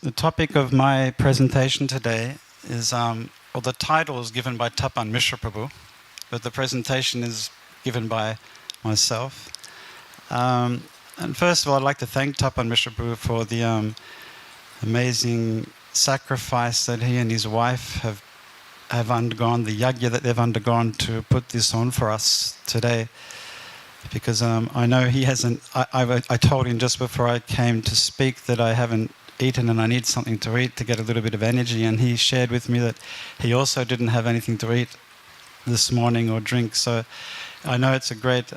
The topic of my presentation today is, the title is given by Tapan Mishra Prabhu, but the presentation is given by myself. And first of all, I'd like to thank Tapan Mishra Prabhu for the amazing sacrifice that he and his wife have undergone, the yajna that they've undergone to put this on for us today. Because I know he hasn't, I told him just before I came to speak that I haven't eaten and I need something to eat to get a little bit of energy, and he shared with me that he also didn't have anything to eat this morning or drink. So I know it's a great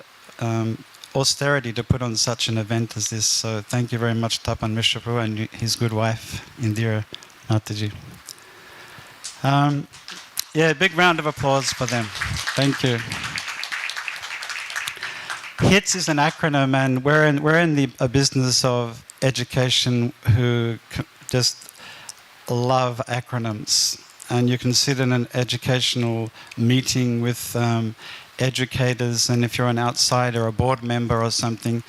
austerity to put on such an event as this. So thank you very much, Tapan Mishra Prabhu and his good wife, Indira Mataji. Yeah, big round of applause for them. Thank you. HITS is an acronym, and we're in the business of education who just love acronyms. And you can sit in an educational meeting with educators, and if you're an outsider, a board member or something,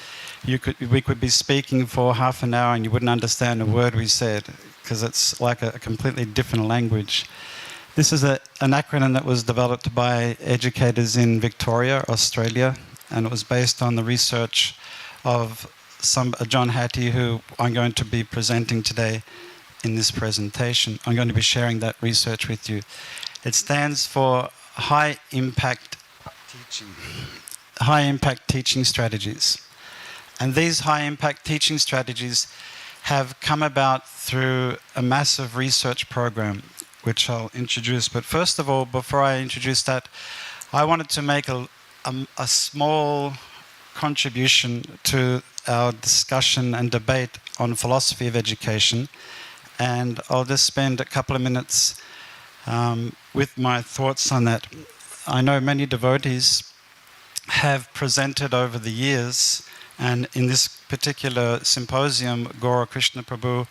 we could be speaking for half an hour and you wouldn't understand a word we said, because it's like a completely different language. This is an acronym that was developed by educators in Victoria, Australia, and it was based on the research of John Hattie, who I'm going to be presenting today in this presentation. I'm going to be sharing that research with you. It stands for High Impact Teaching Strategies. And these high impact teaching strategies have come about through a massive research program, which I'll introduce. But first of all, before I introduce that, I wanted to make a small contribution to our discussion and debate on philosophy of education, and I'll just spend a couple of minutes with my thoughts on that. I know many devotees have presented over the years, and in this particular symposium, Gaura Krishna Prabhu,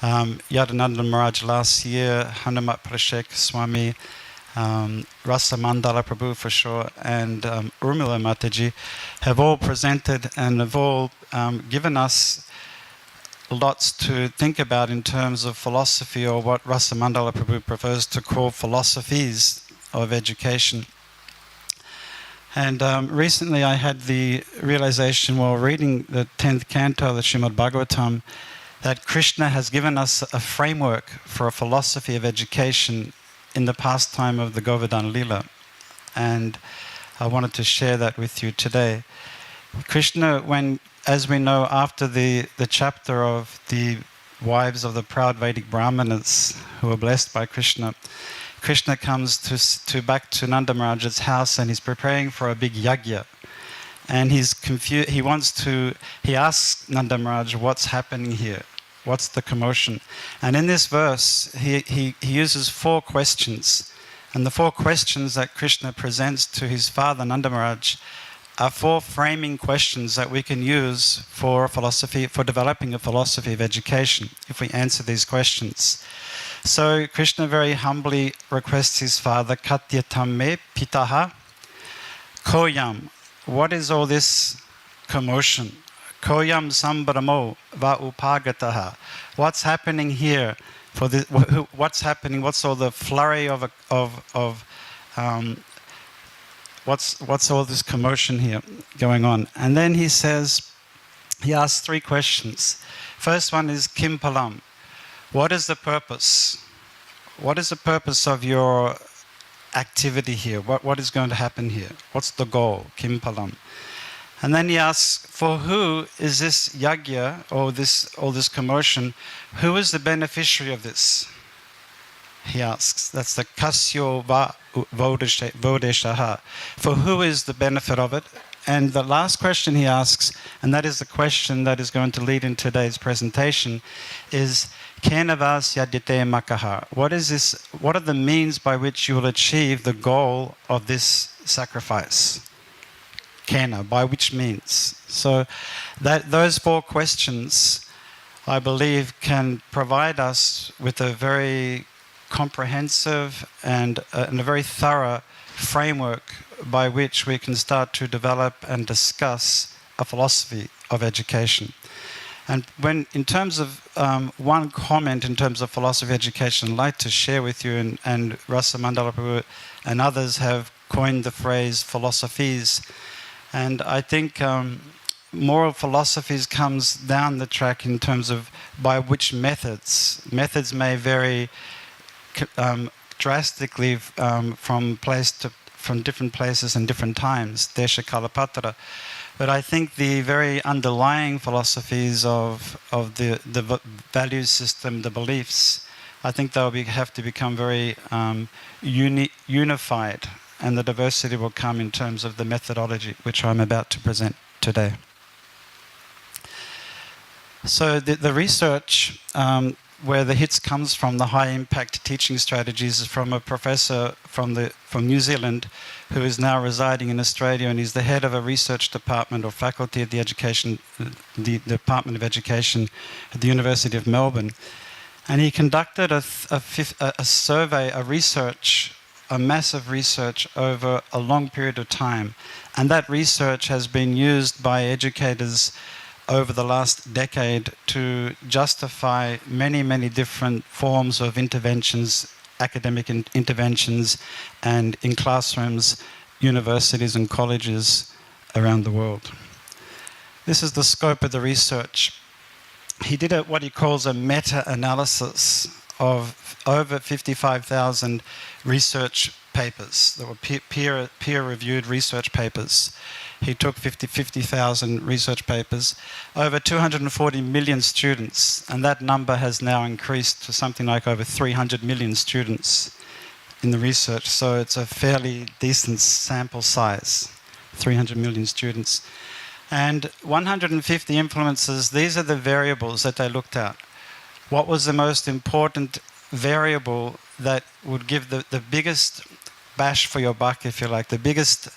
Yadananda Maharaj last year, Hanumat Prashek Swami, Rasa Mandala Prabhu for sure, and Urmila Mataji have all presented and have all given us lots to think about in terms of philosophy, or what Rasa Mandala Prabhu prefers to call philosophies of education. And recently I had the realization while reading the 10th canto of the Srimad Bhagavatam that Krishna has given us a framework for a philosophy of education in the pastime of the Govardhana Lila, and I wanted to share that with you today. Krishna, as we know, after the chapter of the wives of the proud Vedic Brahmanas who were blessed by Krishna, Krishna comes back to Nanda Maharaj's house, and he's preparing for a big yajna, and he's confused. He asks Nanda Maharaj, what's happening here? What's the commotion? And in this verse, he uses 4 questions. And the 4 questions that Krishna presents to his father, Nanda Maharaj, are 4 framing questions that we can use for developing a philosophy of education, if we answer these questions. So Krishna very humbly requests his father, Katyatam me pitaha koyam. What is all this commotion? Koyam sambramo va upagataha. What's happening here? What's happening? What's all the flurry of what's all this commotion here going on? And then he asks 3 questions. First one is kim palam. What is the purpose? What is the purpose of your activity here? What is going to happen here? What's the goal? Kim palam. And then he asks, for who is this yajna, or all this commotion? Who is the beneficiary of this? He asks. That's the kasyo va vodeshaha. For who is the benefit of it? And the last question he asks, and that is the question that is going to lead in today's presentation, is kenavas yadite makaha. What is this? What are the means by which you will achieve the goal of this sacrifice? Kena, by which means? So those 4 questions, I believe, can provide us with a very comprehensive and a very thorough framework by which we can start to develop and discuss a philosophy of education. And when, in terms of one comment in terms of philosophy education, I'd like to share with you, and Rasa Mandala Prabhu and others have coined the phrase philosophies. And I think moral philosophies comes down the track in terms of by which methods. Methods may vary drastically from different places and different times, Desha Kalapatra. But I think the very underlying philosophies of the value system, the beliefs, I think they'll have to become very unified, and the diversity will come in terms of the methodology, which I'm about to present today. So the research where the hits comes from, the high impact teaching strategies, is from a professor from New Zealand who is now residing in Australia, and he's the head of a research department or faculty at the Department of Education at the University of Melbourne. And he conducted a survey, a massive research over a long period of time. And that research has been used by educators over the last decade to justify many, many different forms of interventions, academic interventions, and in classrooms, universities and colleges around the world. This is the scope of the research. He did what he calls a meta-analysis of over 55,000 research papers that were peer-reviewed research papers. He took 50,000 research papers, over 240 million students, and that number has now increased to something like over 300 million students in the research, so it's a fairly decent sample size, 300 million students. And 150 influences, these are the variables that they looked at. What was the most important variable that would give the biggest bash for your buck, if you like, the biggest,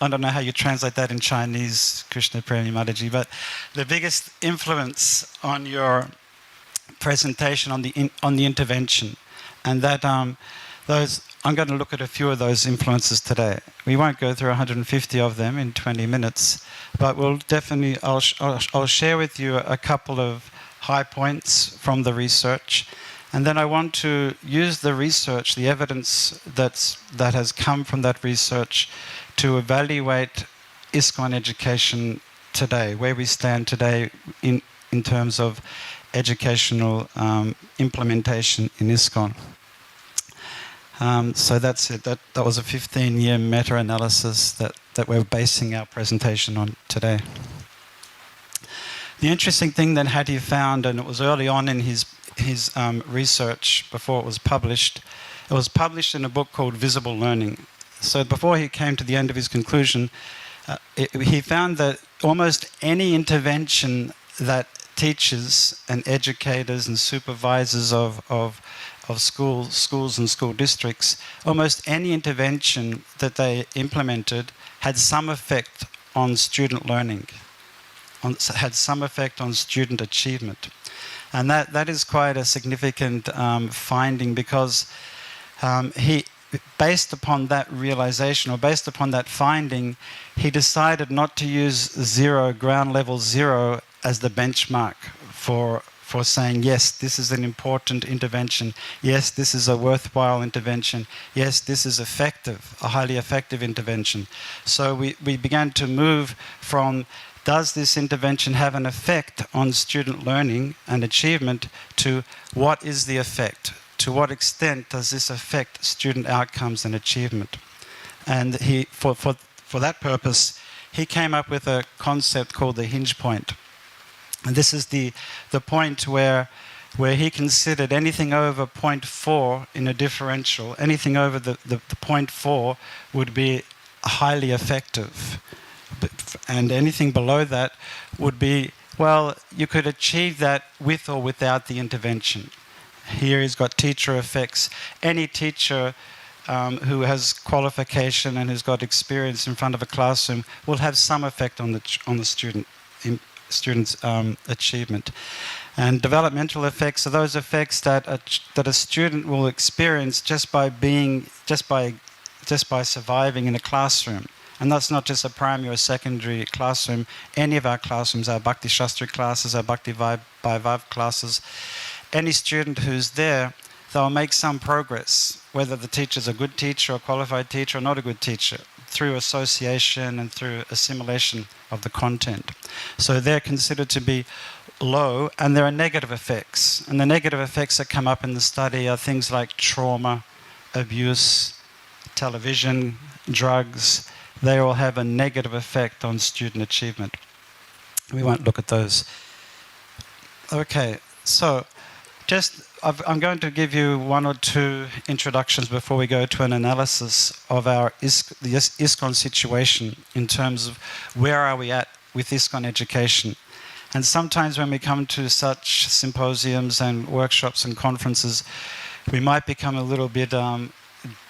I don't know how you translate that in Chinese, Krishna Premi Mataji, but the biggest influence on your presentation, on the intervention. And that I'm going to look at a few of those influences today. We won't go through 150 of them in 20 minutes, but we'll definitely, I'll share with you a couple of high points from the research. And then I want to use the research, the evidence that has come from that research, to evaluate ISKCON education today, where we stand today in terms of educational implementation in ISKCON. So that's it. That was a 15-year meta-analysis that we're basing our presentation on today. The interesting thing that Hattie found, and it was early on in his research before it was published in a book called Visible Learning. So before he came to the end of his conclusion, he found that almost any intervention that teachers and educators and supervisors of schools and school districts, almost any intervention that they implemented had some effect on student learning, had some effect on student achievement. And that is quite a significant finding, because based upon that realization, or based upon that finding, he decided not to use ground level zero as the benchmark for saying, yes, this is an important intervention, yes, this is a worthwhile intervention, yes, this is effective, a highly effective intervention. So we began to move from, does this intervention have an effect on student learning and achievement, to what is the effect? To what extent does this affect student outcomes and achievement? And he, for that purpose, he came up with a concept called the hinge point. And this is the point where he considered anything over 0.4 in a differential, anything over the 0.4 would be highly effective. And anything below that would be, well, you could achieve that with or without the intervention. Here he's got teacher effects. Any teacher who has qualification and who's got experience in front of a classroom will have some effect on the student's achievement. And developmental effects are those effects that a student will experience just by surviving in a classroom. And that's not just a primary or secondary classroom. Any of our classrooms, our Bhakti Shastri classes, our Bhakti Vaibhav classes, any student who's there, they'll make some progress, whether the teacher's a good teacher, a qualified teacher, or not a good teacher, through association and through assimilation of the content. So they're considered to be low, and there are negative effects. And the negative effects that come up in the study are things like trauma, abuse, television, drugs. They all have a negative effect on student achievement. We won't look at those. Okay, so I'm going to give you one or two introductions before we go to an analysis of the ISKCON situation in terms of where are we at with ISKCON education. And sometimes when we come to such symposiums and workshops and conferences, we might become a little bit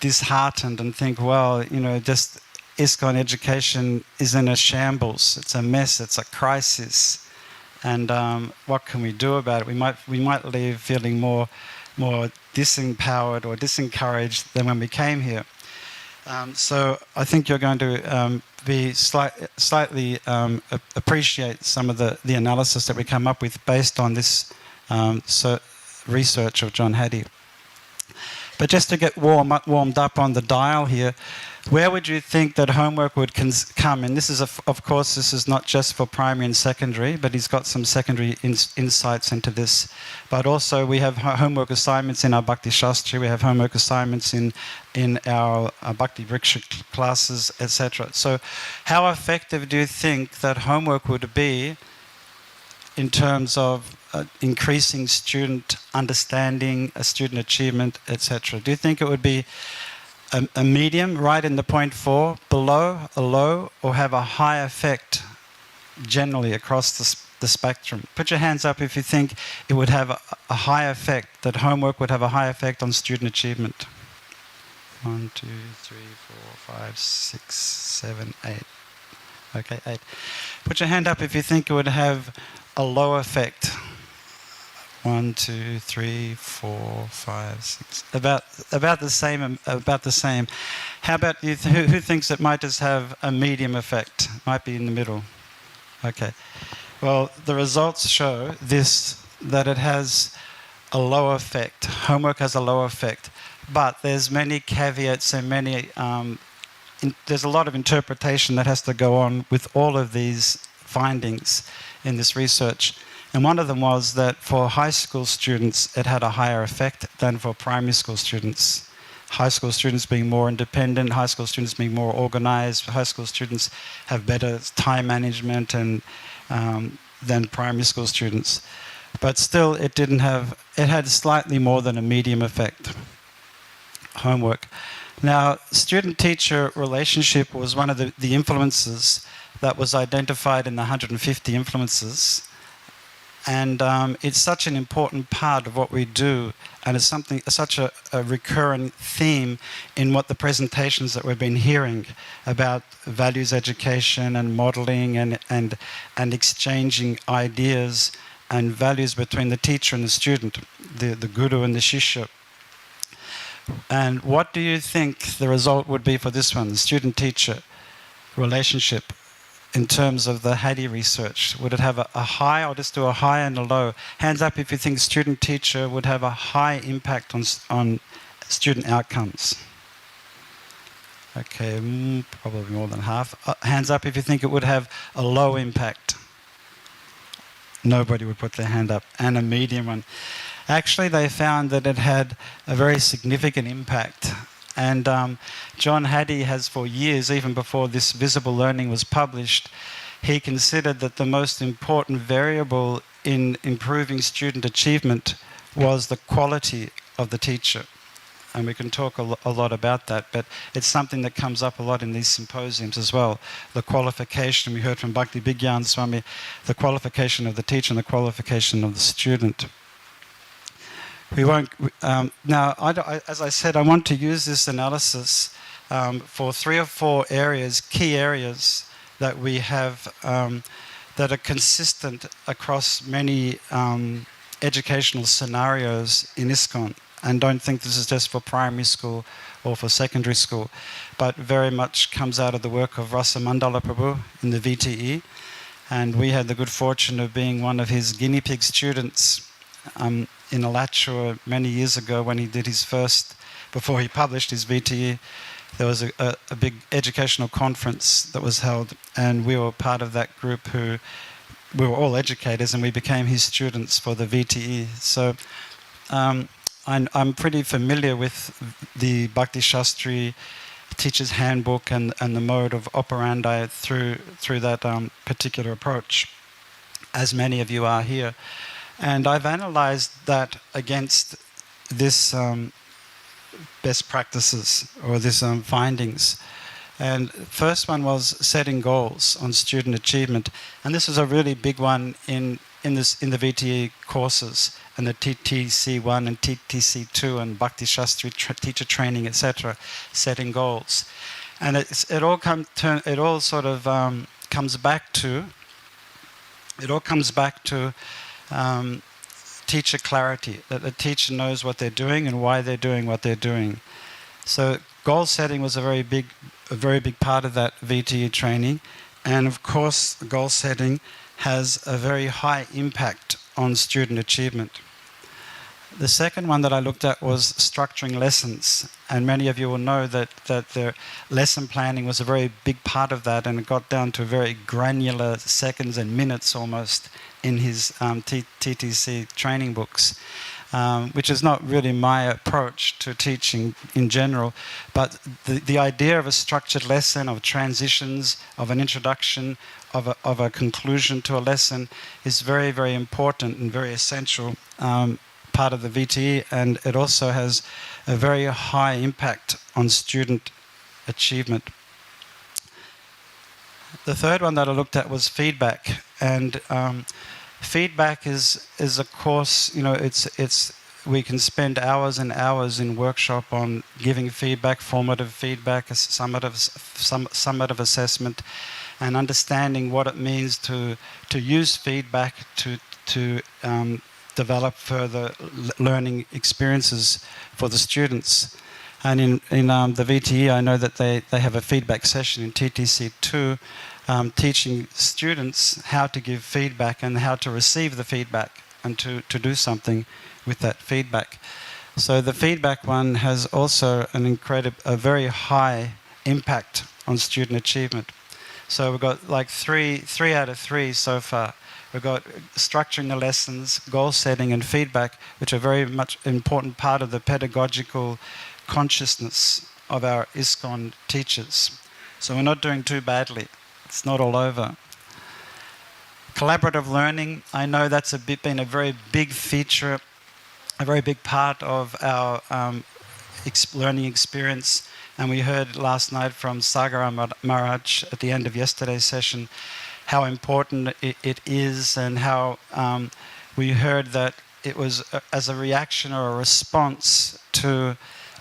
disheartened and think, well, just ISKCON education is in a shambles. It's a mess. It's a crisis. And what can we do about it? We might leave feeling more disempowered or disencouraged than when we came here. So I think you're going to be slightly appreciate some of the analysis that we come up with based on this research of John Hattie. But just to get warmed up on the dial here, where would you think that homework would come? And this is, of course, this is not just for primary and secondary, but he's got some secondary insights into this. But also we have homework assignments in our Bhakti Shastri, we have homework assignments in our Bhakti Vriksha classes, etc. So how effective do you think that homework would be in terms of increasing student understanding, student achievement, etc.? Do you think it would be a medium, right in the 0.4, below, a low, or have a high effect generally across the spectrum? Put your hands up if you think it would have a high effect, that homework would have a high effect on student achievement. 1, 2, 3, 4, 5, 6, 7, 8. Okay, 8. Put your hand up if you think it would have a low effect. 1, 2, 3, 4, 5, 6. About the same. About the same. How about you? Who thinks it might just have a medium effect? Might be in the middle. Okay. Well, the results show that it has a low effect. Homework has a low effect, but there's many caveats and many. There's a lot of interpretation that has to go on with all of these findings in this research. And one of them was that for high school students, it had a higher effect than for primary school students. High school students being more independent, high school students being more organized, high school students have better time management than primary school students. But still, it had slightly more than a medium effect, homework. Now, student-teacher relationship was one of the influences that was identified in the 150 influences. And it's such an important part of what we do, and it's such a recurrent theme in what the presentations that we've been hearing about values education and modeling and exchanging ideas and values between the teacher and the student, the guru and the shishya. And what do you think the result would be for this one, the student-teacher relationship? In terms of the Hattie research, would it have a high? I'll just do a high and a low. Hands up if you think student-teacher would have a high impact on student outcomes. Okay, probably more than half. Hands up if you think it would have a low impact. Nobody would put their hand up. And a medium one. Actually, they found that it had a very significant impact. And John Hattie has for years, even before this visible learning was published, he considered that the most important variable in improving student achievement was the quality of the teacher. And we can talk a lot about that, but it's something that comes up a lot in these symposiums as well. The qualification, we heard from Bhakti Bigyan Swami, the qualification of the teacher and the qualification of the student. We won't. Now, as I said, I want to use this analysis for 3 or 4 areas, key areas that we have that are consistent across many educational scenarios in ISKCON. and don't think this is just for primary school or for secondary school, but very much comes out of the work of Rasamandala Prabhu in the VTE. And we had the good fortune of being one of his guinea pig students in Alachua many years ago when he did his first, before he published his VTE. There was a big educational conference that was held, and we were part of that group who, we were all educators, and we became his students for the VTE. So I'm pretty familiar with the Bhakti Shastri Teacher's Handbook and the mode of operandi through that particular approach, as many of you are here. And I've analyzed that against this best practices or this findings. And first one was setting goals on student achievement, and this was a really big one in the VTE courses and the TTC1 and TTC2 and Bhakti Shastri teacher training, etc. Setting goals, and it all sort of comes back to teacher clarity, that the teacher knows what they're doing and why they're doing what they're doing. So goal setting was a very big part of that VTE training, and of course goal setting has a very high impact on student achievement. The second one that I looked at was structuring lessons, and many of you will know that the lesson planning was a very big part of that, and it got down to very granular seconds and minutes almost in his TTC training books, which is not really my approach to teaching in general, but the idea of a structured lesson, of transitions, of an introduction, of a conclusion to a lesson is very, very important and very essential part of the VTE, and it also has a very high impact on student achievement. The third one that I looked at was feedback, and feedback is a course, you know, it's we can spend hours and hours in workshop on giving feedback, formative feedback, summative assessment, and understanding what it means to use feedback to develop further learning experiences for the students. And in the VTE, I know that they have a feedback session in TTC2, teaching students how to give feedback and how to receive the feedback and to do something with that feedback. So the feedback one has also a very high impact on student achievement. So we've got like three out of three so far. We've got structuring the lessons, goal setting, and feedback, which are very much an important part of the pedagogical consciousness of our ISKCON teachers. So we're not doing too badly. It's not all over. Collaborative learning, I know that's been a very big feature, a very big part of our learning experience. And we heard last night from Sagara Maharaj at the end of yesterday's session how important it is, and how we heard that it was as a reaction or a response to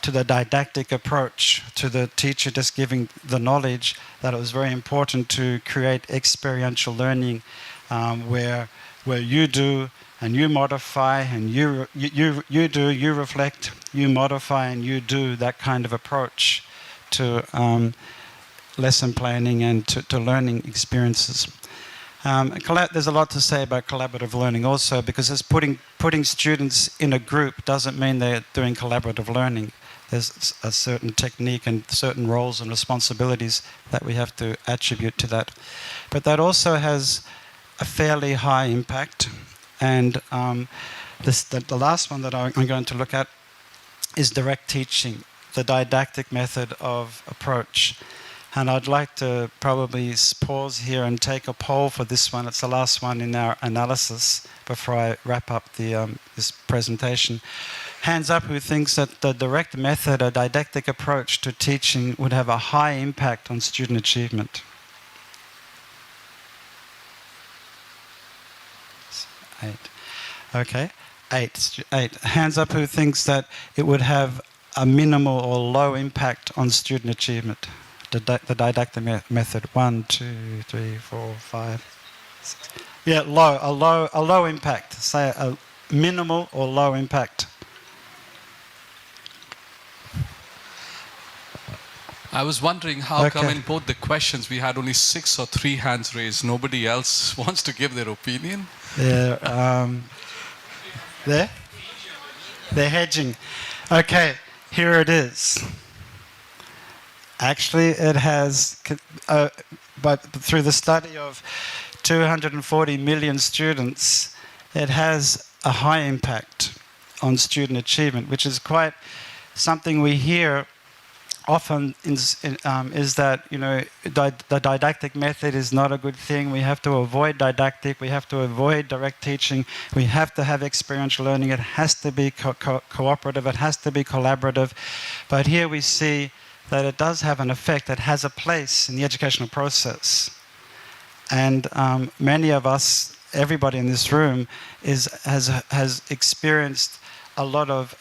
the didactic approach, to the teacher just giving the knowledge, that it was very important to create experiential learning where you do and you modify, and you do, you reflect, you modify, and you do, that kind of approach to lesson planning and to learning experiences. There's a lot to say about collaborative learning also, because it's putting students in a group doesn't mean they're doing collaborative learning. There's a certain technique and certain roles and responsibilities that we have to attribute to that. But that also has a fairly high impact. And the last one that I'm going to look at is direct teaching, the didactic method of approach. And I'd like to probably pause here and take a poll for this one. It's the last one in our analysis before I wrap up this presentation. Hands up who thinks that the direct method, a didactic approach to teaching, would have a high impact on student achievement. 8. Okay, 8. Hands up who thinks that it would have a minimal or low impact on student achievement. The didactic method. 1, 2, 3, 4, 5, 6. Yeah, a low impact. Say a minimal or low impact. I was wondering how come Okay. in both the questions we had only 6 or 3 hands raised. Nobody else wants to give their opinion. There. There? They're hedging. Okay, here it is. Actually, it has, but through the study of 240 million students, it has a high impact on student achievement, which is quite something we hear often is that, you know, the didactic method is not a good thing. We have to avoid didactic. We have to avoid direct teaching. We have to have experiential learning. It has to be cooperative. It has to be collaborative. But here we see that it does have an effect. It has a place in the educational process. And many of us, everybody in this room, has experienced a lot of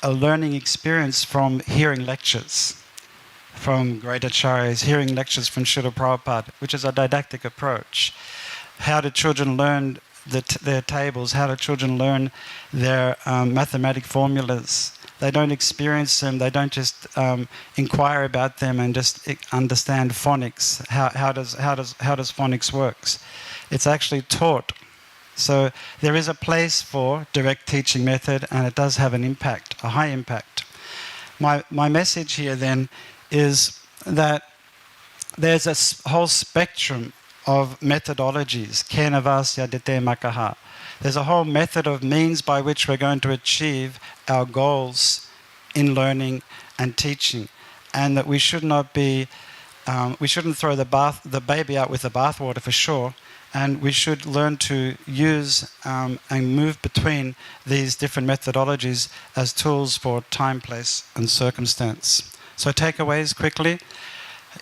a learning experience from hearing lectures from great acharyas, hearing lectures from Srila Prabhupada, which is a didactic approach. How do children learn their tables? How do children learn their mathematic formulas? They don't experience them. They don't just inquire about them and just understand phonics. How does phonics works? It's actually taught. So there is a place for direct teaching method, and it does have an impact, a high impact. My message here then is that there's a whole spectrum of methodologies, kenavasya dite makaha. There's a whole method of means by which we're going to achieve our goals in learning and teaching, and that we should not be, we shouldn't throw the baby out with the bathwater for sure. And we should learn to use and move between these different methodologies as tools for time, place, and circumstance. So takeaways quickly.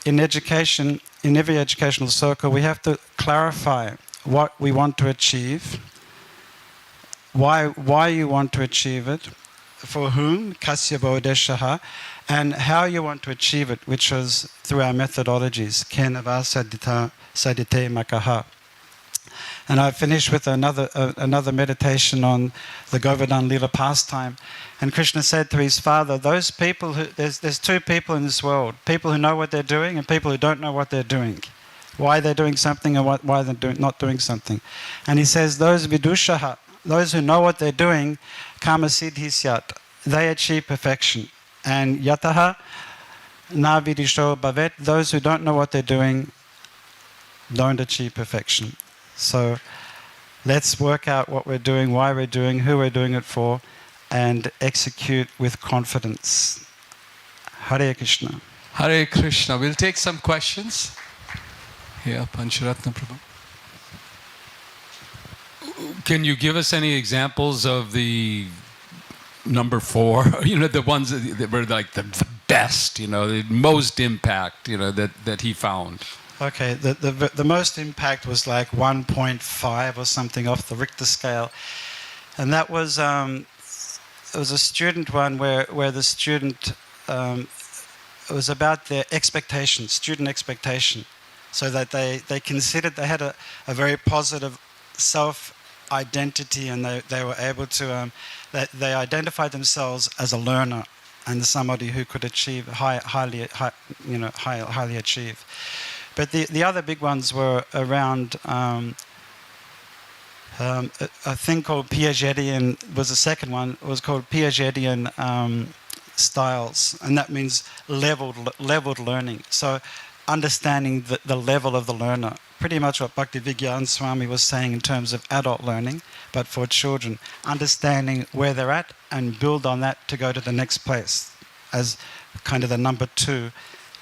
In education, in every educational circle, we have to clarify what we want to achieve, why you want to achieve it, for whom, kasya bodeshaha, and how you want to achieve it, which is through our methodologies, kenava sadite makaha. And I finished with another meditation on the Govardhan Lila pastime. And Krishna said to his father, those people who, there's two people in this world, people who know what they're doing and people who don't know what they're doing. Why they're doing something and why they're not doing something. And he says, those vidushaha, those who know what they're doing, kama siddhi syat, they achieve perfection. And yataha, na vidisho bhavet, those who don't know what they're doing, don't achieve perfection. So let's work out what we're doing, why we're doing, who we're doing it for, and execute with confidence. Hare Krishna. Hare Krishna. We'll take some questions. Here, Pancharatna Prabhu. Can you give us any examples of the number 4? You know, the ones that were like the best, you know, the most impact, you know, that he found. Okay, the most impact was like 1.5 or something off the Richter scale, and that was it was a student one where the student it was about their expectation, student expectation, so that they considered they had a very positive self-identity, and they were able to they identified themselves as a learner and somebody who could achieve highly achieve. But the other big ones were around a thing called Piagetian was the second one. It was called Piagetian styles, and that means leveled learning. So understanding the level of the learner. Pretty much what Bhaktivedanta Swami was saying in terms of adult learning, but for children. Understanding where they're at and build on that to go to the next place as kind of the number 2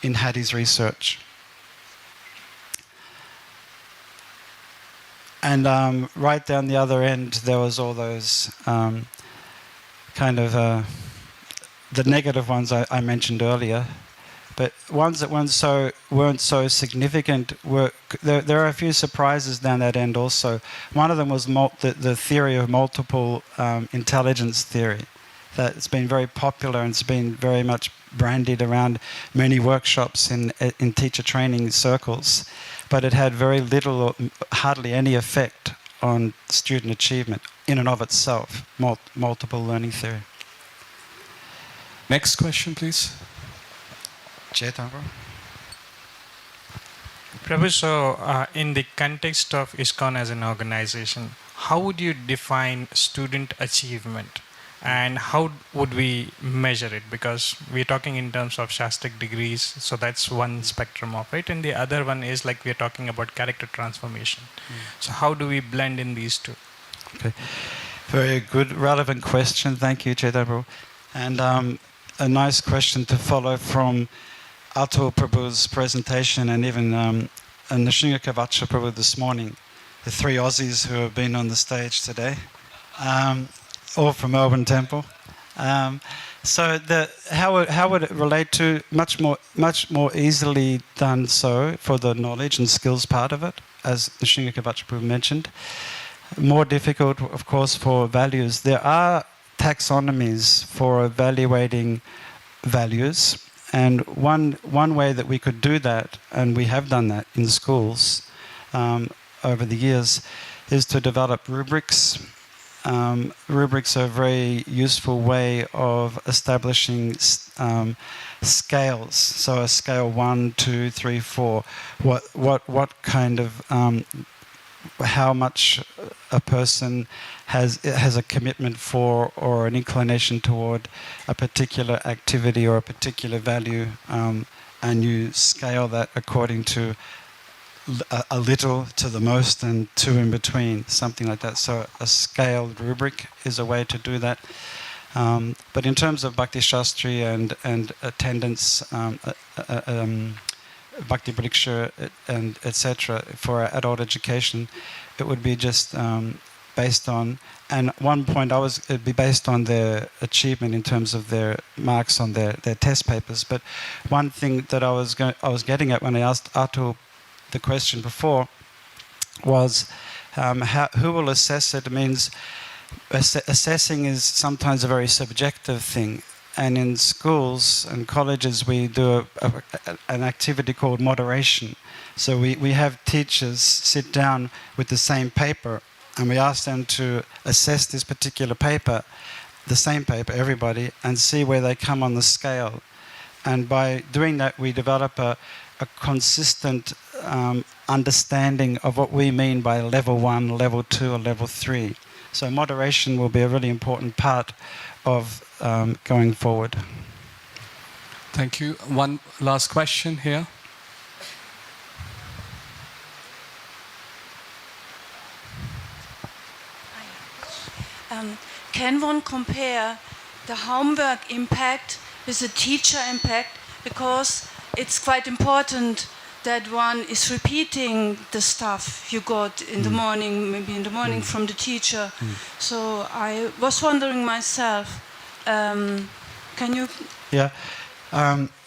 in Hattie's research. And right down the other end, there was all those kind of the negative ones I mentioned earlier, but ones that weren't so significant were there are a few surprises down that end also. One of them was the theory of multiple intelligence theory. That's been very popular and it's been very much brandied around many workshops in teacher training circles. But it had very little or hardly any effect on student achievement in and of itself, multiple learning theory. Next question, please. Chetan, bro? Prabhu, so in the context of ISKCON as an organization, how would you define student achievement? And how would we measure it? Because we're talking in terms of Shastic degrees, so that's one spectrum of it. And the other one is like we're talking about character transformation. So how do we blend in these two? Okay. Very good, relevant question. Thank you, Chetan, bro. And a nice question to follow from Atul Prabhu's presentation and even Nrsimha Prabhu this morning, the three Aussies who have been on the stage today, all from Melbourne Temple. So how would it relate to much more easily done so for the knowledge and skills part of it, as Nrsimha Prabhu mentioned. More difficult, of course, for values. There are taxonomies for evaluating values. And one way that we could do that, and we have done that in schools over the years, is to develop rubrics. Rubrics are a very useful way of establishing scales. So a scale 1, 2, 3, 4. What kind of how much a person has a commitment for or an inclination toward a particular activity or a particular value, and you scale that according to a little to the most and two in between, something like that. So a scaled rubric is a way to do that. But in terms of Bhakti Shastri and attendance, Bhakti Pariksha and etc. for adult education, it would be just based on, and at one point it'd be based on their achievement in terms of their marks on their test papers. But one thing that I was getting at when I asked Atul the question before was who will assess it. It means assessing is sometimes a very subjective thing. And in schools and colleges, we do an activity called moderation. So we have teachers sit down with the same paper, and we ask them to assess this particular paper, the same paper, everybody, and see where they come on the scale. And by doing that, we develop a consistent understanding of what we mean by level 1, level 2, or level 3. So moderation will be a really important part of going forward. Thank you. One last question here. Can one compare the homework impact with the teacher impact? Because it's quite important that one is repeating the stuff you got in the morning, maybe in the morning from the teacher. So I was wondering myself, can you? Yeah,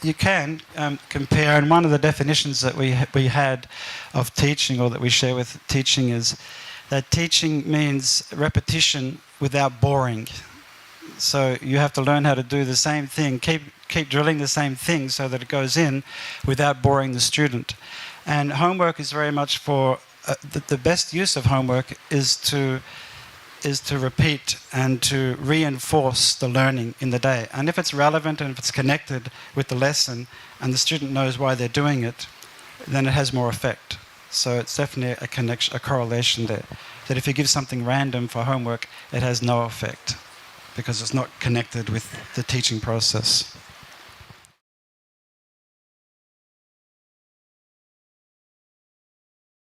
you can compare, and one of the definitions that we had of teaching, or that we share with teaching, is that teaching means repetition without boring. So you have to learn how to do the same thing, keep drilling the same thing so that it goes in without boring the student. And homework is very much for, the best use of homework is to repeat and to reinforce the learning in the day. And if it's relevant and if it's connected with the lesson and the student knows why they're doing it, then it has more effect. So it's definitely a connection, a correlation there. That if you give something random for homework, it has no effect because it's not connected with the teaching process.